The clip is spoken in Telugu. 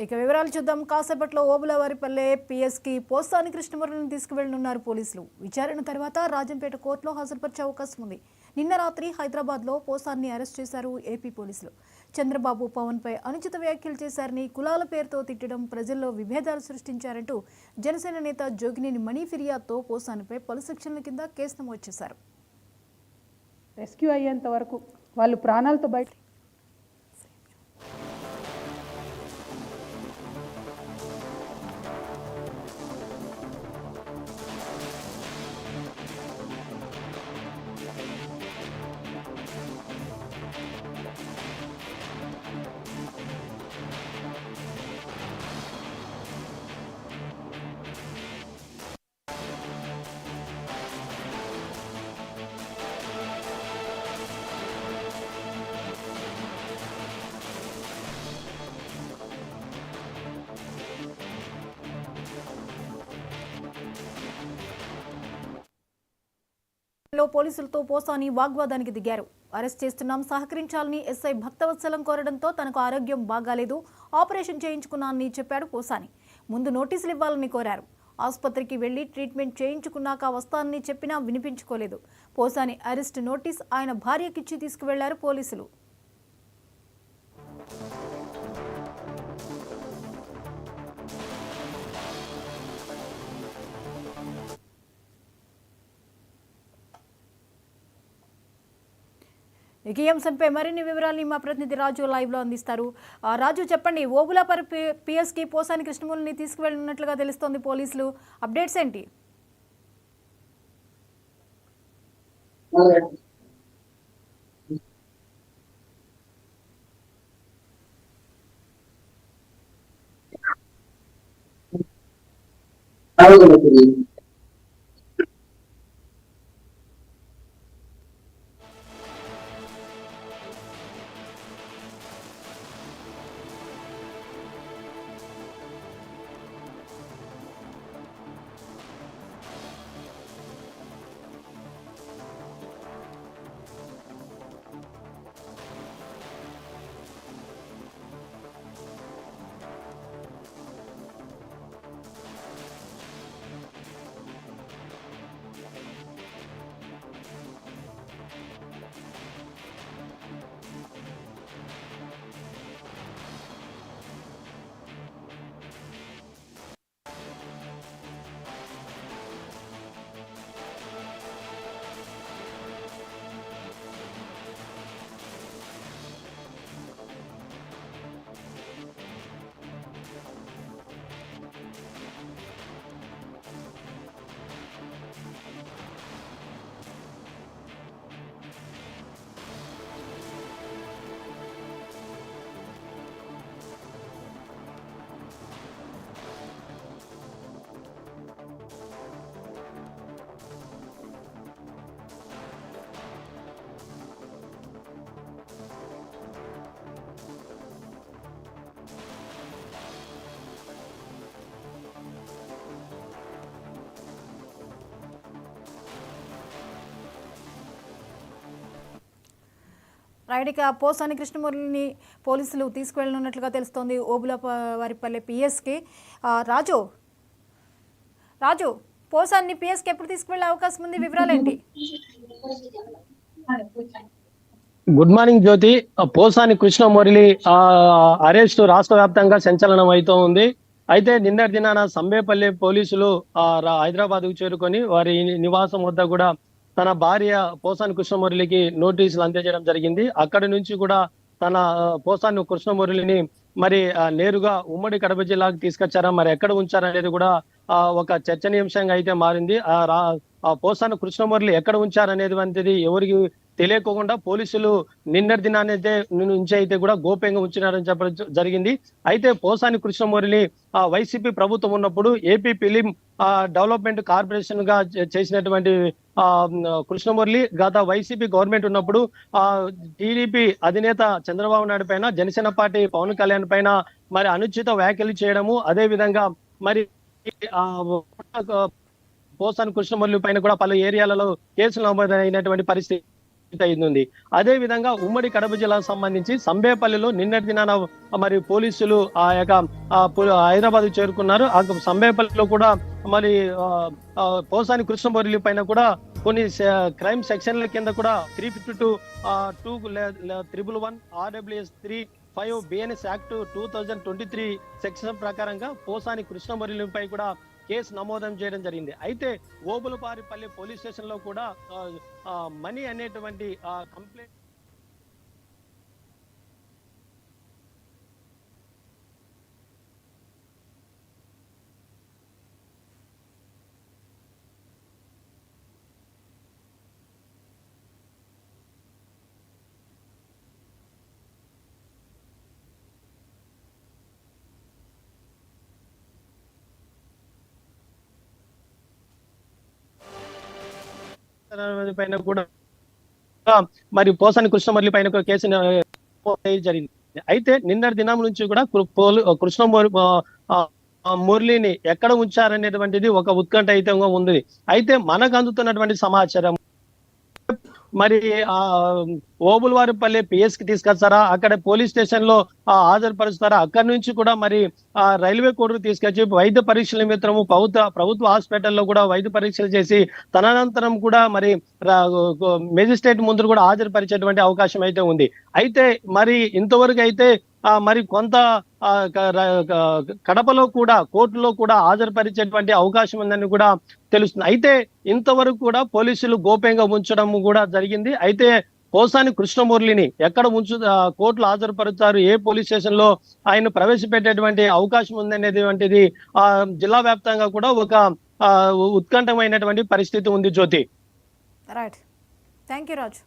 ఇక వివరాలు చూద్దాం. కాసేపట్లో ఓబులవారిపల్లె పిఎస్కి పోసాని కృష్ణమురళిని తీసుకువెళ్లనున్నారు పోలీసులు. విచారణ తర్వాత రాజంపేట కోర్టులో హాజరుపరిచే అవకాశం ఉంది. నిన్న రాత్రి హైదరాబాద్లో పోసాన్ని అరెస్ట్ చేశారు ఏపీ పోలీసులు. చంద్రబాబు పవన్పై అనుచిత వ్యాఖ్యలు చేశారని, కులాల పేరుతో తిట్టడం, ప్రజల్లో విభేదాలు సృష్టించారంటూ జనసేన నేత జోగినేని మణి ఫిర్యాదుతో పోసానిపై పలు సెక్షన్ల కింద కేసు నమోదు చేశారు. రెస్క్యూ అయ్యేంత వరకు వాళ్ళు ప్రాణాలతో బయట పోలీసులతో పోసాని వాగ్వాదానికి దిగారు. అరెస్ట్ చేస్తున్నాం, సహకరించాలని ఎస్ఐ భక్తవత్సలం కోరడంతో తనకు ఆరోగ్యం బాగాలేదు, ఆపరేషన్ చేయించుకున్నానని చెప్పాడు పోసాని. ముందు నోటీసులు ఇవ్వాలని కోరారు. ఆసుపత్రికి వెళ్లి ట్రీట్మెంట్ చేయించుకున్నాక వస్తానని చెప్పినా వినిపించుకోలేదు. పోసాని అరెస్ట్ నోటీస్ ఆయన భార్యకిచ్చి తీసుకువెళ్లారు పోలీసులు. ఈ అంశంపై మరిన్ని వివరాలని మా ప్రతినిధి రాజు లైవ్ లో అందిస్తారు. రాజు, చెప్పండి, ఓబులాపల్లి పిఎస్కి పోసాని కృష్ణమురళిని తీసుకువెళ్ళినట్లుగా తెలుస్తోంది పోలీసులు. అప్డేట్స్ ఏంటి? రైడ్గా పోసాని కృష్ణమురళిని పోలీసులు తీసుకువెళ్ళనున్నట్లుగా తెలుస్తోంది ఓబులవారిపల్లె పిఎస్కి. రాజు, పోసాన్ని పిఎస్కి ఎప్పుడు తీసుకువెళ్ళే అవకాశం ఉంది? వివరాలేంటి? గుడ్ మార్నింగ్ జ్యోతి. పోసాని కృష్ణమురళి అరెస్టు రాష్ట్ర వ్యాప్తంగా సంచలనం అవుతూ ఉంది. అయితే నిన్నటి దినాన సంబేపల్లి పోలీసులు హైదరాబాద్ కు చేరుకొని వారి నివాసం వద్ద కూడా తన భార్య పోసాని కృష్ణమురళికి నోటీసులు అందజేయడం జరిగింది. అక్కడి నుంచి కూడా తన పోసాని కృష్ణమురళిని మరి నేరుగా ఉమ్మడి కడప జిల్లాకు తీసుకొచ్చారా, మరి ఎక్కడ ఉంచారనేది కూడా ఒక చర్చనీయాంశంగా అయితే మారింది. పోసాని కృష్ణమురళి ఎక్కడ ఉంచారనేది వంటిది ఎవరికి తెలియకుండా పోలీసులు నిన్నటి దినానైతే నుంచి అయితే కూడా గోప్యంగా ఉంచినారని చెప్పడం జరిగింది. అయితే పోసాని కృష్ణమురళి వైసీపీ ప్రభుత్వం ఉన్నప్పుడు ఏపీ ఫిలిం డెవలప్మెంట్ కార్పొరేషన్ గా చేసినటువంటి కృష్ణమురళి గత వైసీపీ గవర్నమెంట్ ఉన్నప్పుడు టీడీపీ అధినేత చంద్రబాబు నాయుడు పైన, జనసేన పార్టీ పవన్ కళ్యాణ్ పైన మరి అనుచిత వ్యాఖ్యలు చేయడము, అదే విధంగా మరి పోసాని కృష్ణమురళి పైన కూడా పలు ఏరియాలలో కేసులు నమోదైనటువంటి పరిస్థితి అయింది. అదే విధంగా ఉమ్మడి కడప జిల్లాకు సంబంధించి సంబేపల్లిలో నిన్నటి దినాన మరి పోలీసులు ఆ యొక్క హైదరాబాద్ చేరుకున్నారు. ఆ సంబేపల్లిలో కూడా మరి పోసాని కృష్ణమురళి పైన కూడా కొన్ని క్రైమ్ సెక్షన్ల కింద కూడా 352 211 RWS 3 BNS యాక్ట్ 2023 సెక్షన్ ప్రకారంగా పోసాని కృష్ణమురళిపై కూడా కేసు నమోదం చేయడం జరిగింది. అయితే ఓబులపారిపల్లి పోలీస్ స్టేషన్ లో కూడా మనీ అనేటువంటి కంప్లైంట్ పైన కూడా మరి పోసాని కృష్ణమురళి పైన ఒక కేసు జరిగింది. అయితే నిన్నటి దినం నుంచి కూడా మురళిని ఎక్కడ ఉంచారనేటువంటిది ఒక ఉత్కంఠ అయితే ఉంది. అయితే మనకు అందుతున్నటువంటి సమాచారం మరి ఓబులవారిపల్లి పిఎస్ కి తీసుకొస్తారా, అక్కడ పోలీస్ స్టేషన్ లో హాజరుపరుస్తారా, అక్కడి నుంచి కూడా మరి రైల్వే కోర్టు తీసుకొచ్చి వైద్య పరీక్షల నిమిత్తము ప్రభుత్వ హాస్పిటల్లో కూడా వైద్య పరీక్షలు చేసి తదనంతరం కూడా మరి మెజిస్ట్రేట్ ముందు కూడా హాజరుపరిచేటువంటి అవకాశం అయితే ఉంది. అయితే మరి ఇంతవరకు అయితే మరి కొంత కడపలో కూడా కోర్టులో కూడా హాజరుపరిచేటువంటి అవకాశం ఉందని కూడా తెలుస్తుంది. అయితే ఇంతవరకు కూడా పోలీసులు గోప్యంగా ఉంచడం కూడా జరిగింది. అయితే పోసాని కృష్ణమురళిని ఎక్కడ కోర్టులో హాజరుపరుస్తారు, ఏ పోలీస్ స్టేషన్ లో ఆయన ప్రవేశపెట్టేటువంటి అవకాశం ఉందనేటువంటిది జిల్లా వ్యాప్తంగా కూడా ఒక ఉత్కంఠమైనటువంటి పరిస్థితి ఉంది. Jyothi. Right, thank you Raju.